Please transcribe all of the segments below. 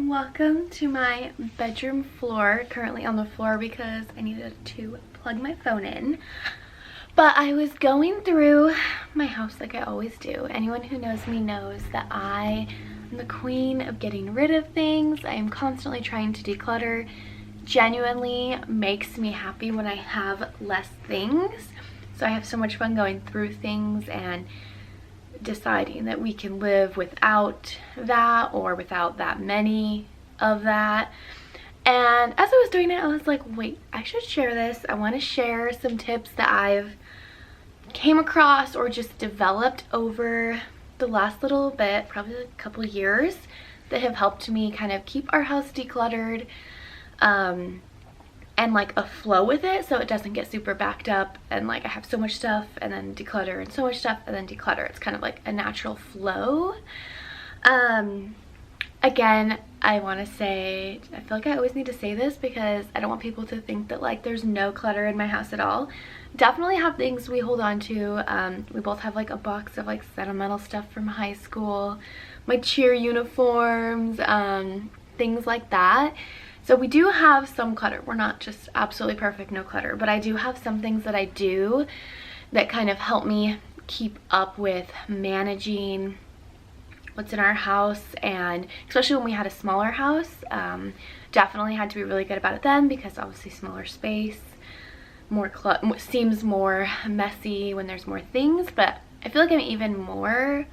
Welcome to my bedroom floor. Currently on the floor because I needed to plug my phone in. But I was going through my house like I always do. Anyone who knows me knows that I am the queen of getting rid of things. I am constantly trying to declutter. Genuinely makes me happy when I have less things. So I have so much fun going through things and deciding that we can live without that or without that many of that. And as I was doing it, I was like, wait, I should share this. I want to share some tips that I've came across or just developed over the last little bit, probably a couple years, that have helped me kind of keep our house decluttered and like a flow with it, so it doesn't get super backed up and like I have so much stuff and then declutter and so much stuff and then declutter. It's kind of like a natural flow. Again, I want to say, I feel like I always need to say this because I don't want people to think that like there's no clutter in my house at all. Definitely have things we hold on to. We both have like a box of like sentimental stuff from high school, my cheer uniforms, things like that. So we do have some clutter. We're not just absolutely perfect, no clutter, but I do have some things that I do that kind of help me keep up with managing what's in our house, and especially when we had a smaller house, definitely had to be really good about it then because obviously smaller space, more seems more messy when there's more things. But I feel like I'm even more,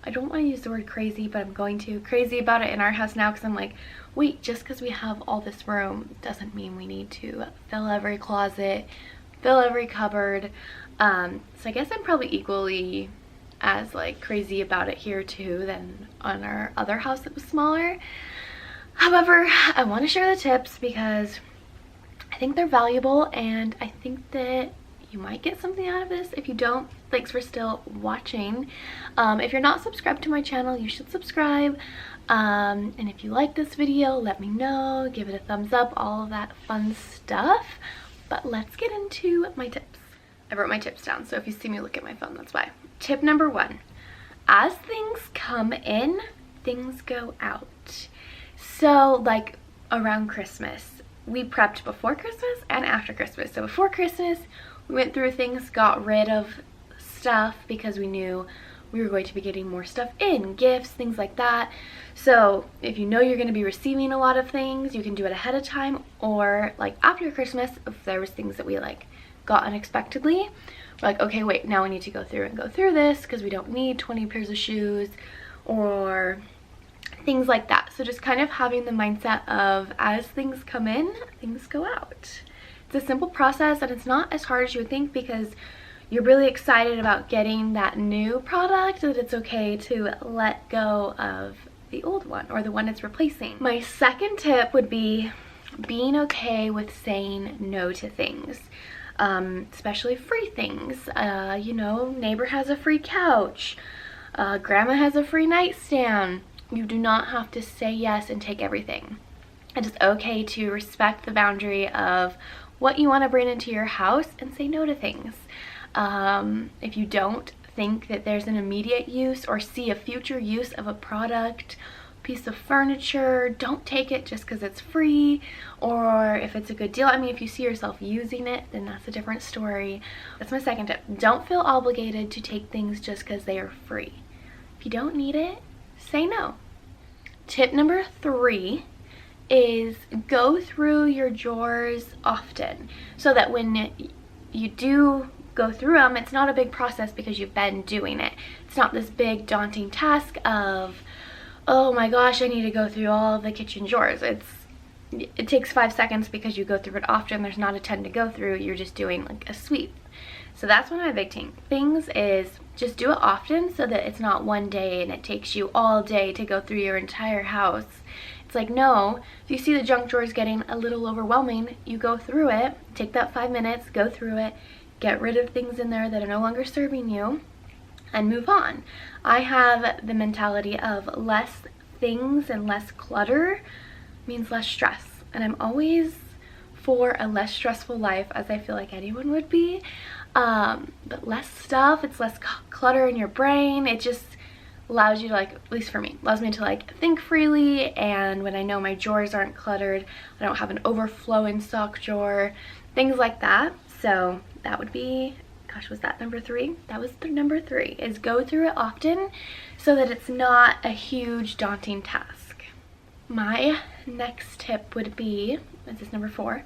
I don't want to use the word crazy, but I'm going to crazy about it in our house now because I'm like, wait, just because we have all this room doesn't mean we need to fill every closet, fill every cupboard. So I guess I'm probably equally as like crazy about it here too than on our other house that was smaller. However, I want to share the tips because I think they're valuable and I think that you might get something out of this. If you don't, thanks for still watching. If you're not subscribed to my channel, you should subscribe. And if you like this video, let me know, give it a thumbs up, all of that fun stuff. But let's get into my tips. I wrote my tips down, so if you see me look at my phone, that's why. Tip number 1, as things come in, things go out. So like around Christmas, we prepped before Christmas and after Christmas. So before Christmas, we went through things, got rid of stuff because we knew we were going to be getting more stuff in, gifts, things like that. So if you know you're going to be receiving a lot of things, you can do it ahead of time, or like after Christmas, if there was things that we like got unexpectedly, we're like, okay, wait, now we need to go through this because we don't need 20 pairs of shoes or things like that. So just kind of having the mindset of as things come in, things go out. It's a simple process and it's not as hard as you would think because you're really excited about getting that new product, that it's okay to let go of the old one or the one it's replacing. My second tip would be being okay with saying no to things, especially free things. You know, neighbor has a free couch, grandma has a free nightstand. You do not have to say yes and take everything. It is okay to respect the boundary of what you want to bring into your house and say no to things. If you don't think that there's an immediate use or see a future use of a product, piece of furniture, don't take it just because it's free or if it's a good deal. I mean, if you see yourself using it, then that's a different story. That's my second tip. Don't feel obligated to take things just because they are free. If you don't need it, say no. Tip number 3 is go through your drawers often so that when you do go through them, it's not a big process because you've been doing it. It's not this big daunting task of, oh my gosh, I need to go through all of the kitchen drawers. It takes 5 seconds because you go through it often. There's not a ton to go through. You're just doing like a sweep. So that's one of my big things is just do it often so that it's not one day and it takes you all day to go through your entire house. It's like, no, if you see the junk drawers getting a little overwhelming, you go through it, take that 5 minutes, go through it, get rid of things in there that are no longer serving you, and move on. I have the mentality of less things and less clutter means less stress, and I'm always for a less stressful life, as I feel like anyone would be. But less stuff, it's less clutter in your brain. It just allows you to like, at least for me, allows me to like think freely, and when I know my drawers aren't cluttered, I don't have an overflowing sock drawer, things like that. So that would be, gosh, was that number 3? That was the number 3, is go through it often so that it's not a huge daunting task. My next tip would be, this is number 4,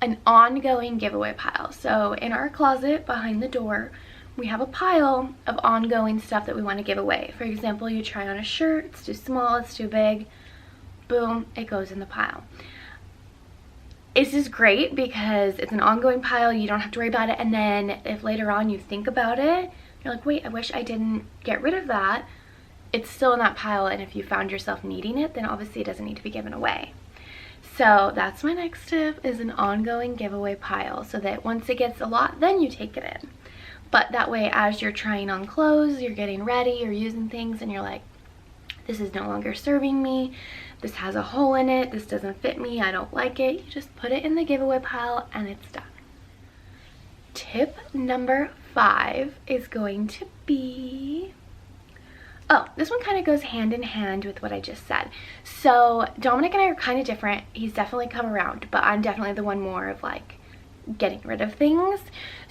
an ongoing giveaway pile. So in our closet behind the door, we have a pile of ongoing stuff that we want to give away. For example, you try on a shirt, it's too small, it's too big, boom, it goes in the pile. It's just great because it's an ongoing pile, you don't have to worry about it, and then if later on you think about it, you're like, wait, I wish I didn't get rid of that. It's still in that pile, and if you found yourself needing it, then obviously it doesn't need to be given away. So that's my next tip, is an ongoing giveaway pile, so that once it gets a lot, then you take it in. But that way, as you're trying on clothes, you're getting ready, you're using things, and you're like, this is no longer serving me, this has a hole in it, this doesn't fit me, I don't like it. You just put it in the giveaway pile and it's done. Tip number 5 is going to be, oh, this one kind of goes hand in hand with what I just said. So Dominic and I are kind of different. He's definitely come around, but I'm definitely the one more of like getting rid of things.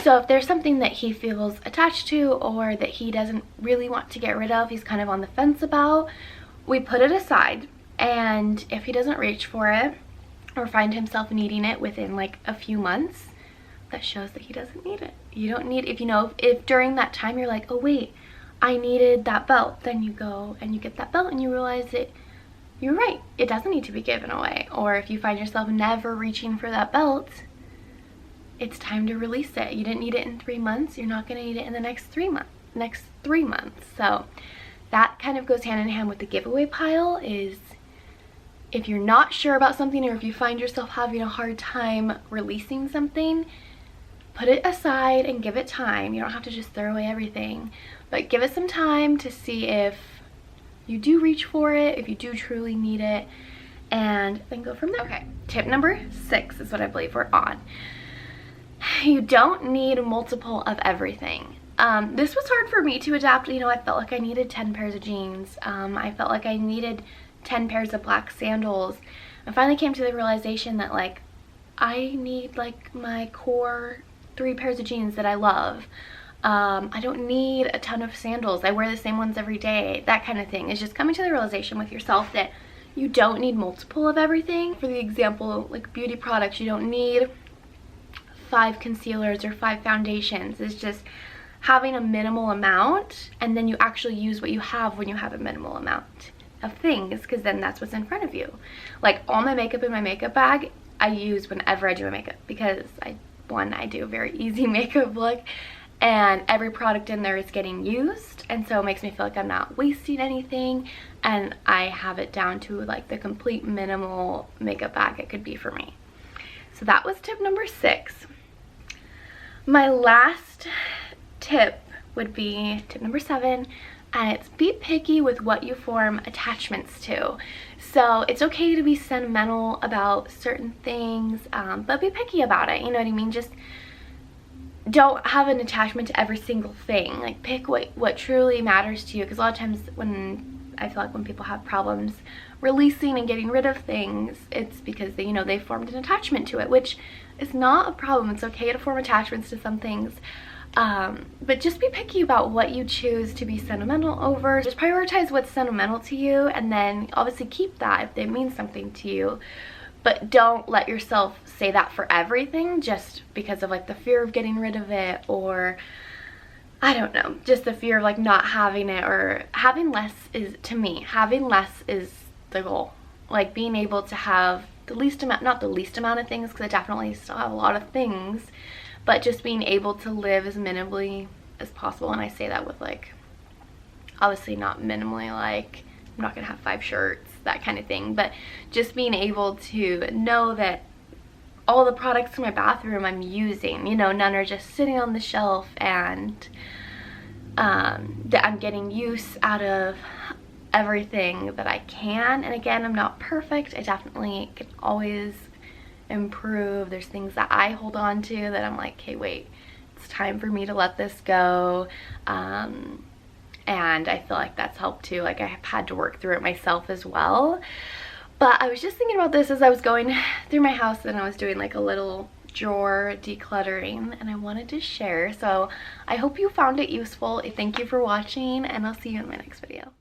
So if there's something that he feels attached to or that he doesn't really want to get rid of, he's kind of on the fence about, we put it aside. And if he doesn't reach for it or find himself needing it within like a few months, that shows that he doesn't need it. You don't need, if you know, if during that time you're like, oh wait, I needed that belt, then you go and you get that belt and you realize that you're right, it doesn't need to be given away. Or if you find yourself never reaching for that belt, it's time to release it. You didn't need it in 3 months, you're not going to need it in the next 3 months. So that kind of goes hand in hand with the giveaway pile, is if you're not sure about something, or if you find yourself having a hard time releasing something, put it aside and give it time. You don't have to just throw away everything, but give it some time to see if you do reach for it, if you do truly need it, and then go from there. Okay, tip number 6 is what I believe we're on. You don't need multiple of everything. This was hard for me to adapt. You know, I felt like I needed 10 pairs of jeans. I felt like I needed 10 pairs of black sandals. I finally came to the realization that like I need like my core 3 pairs of jeans that I love. I don't need a ton of sandals. I wear the same ones every day. That kind of thing. Is just coming to the realization with yourself that you don't need multiple of everything. For the example, like beauty products, you don't need 5 concealers or 5 foundations. It's just having a minimal amount, and then you actually use what you have when you have a minimal amount of things, because then that's what's in front of you. Like all my makeup in my makeup bag I use whenever I do my makeup, because I do a very easy makeup look, and every product in there is getting used, and so it makes me feel like I'm not wasting anything, and I have it down to like the complete minimal makeup bag it could be for me. So that was tip number 6. My last tip would be tip number 7, and it's be picky with what you form attachments to. So it's okay to be sentimental about certain things, but be picky about it, you know what I mean? Just don't have an attachment to every single thing. Like pick what truly matters to you, because a lot of times when I feel like when people have problems releasing and getting rid of things, it's because they, you know, they formed an attachment to it, which is not a problem. It's okay to form attachments to some things. But just be picky about what you choose to be sentimental over. Just prioritize what's sentimental to you, and then obviously keep that if it means something to you. But don't let yourself say that for everything just because of like the fear of getting rid of it, or I don't know, just the fear of like not having it, or having less is, to me, having less is the goal. Like being able to have the least amount, not the least amount of things, because I definitely still have a lot of things, but just being able to live as minimally as possible. And I say that with like, obviously not minimally like I'm not gonna have 5 shirts, that kind of thing, but just being able to know that all the products in my bathroom I'm using, you know, none are just sitting on the shelf, and that I'm getting use out of everything that I can. And again, I'm not perfect. I definitely can always improve. There's things that I hold on to that I'm like, hey, wait, it's time for me to let this go. And and I feel like that's helped too. Like, I've had to work through it myself as well. But I was just thinking about this as I was going through my house, and I was doing like a little drawer decluttering, and I wanted to share. So I hope you found it useful. Thank you for watching, and I'll see you in my next video.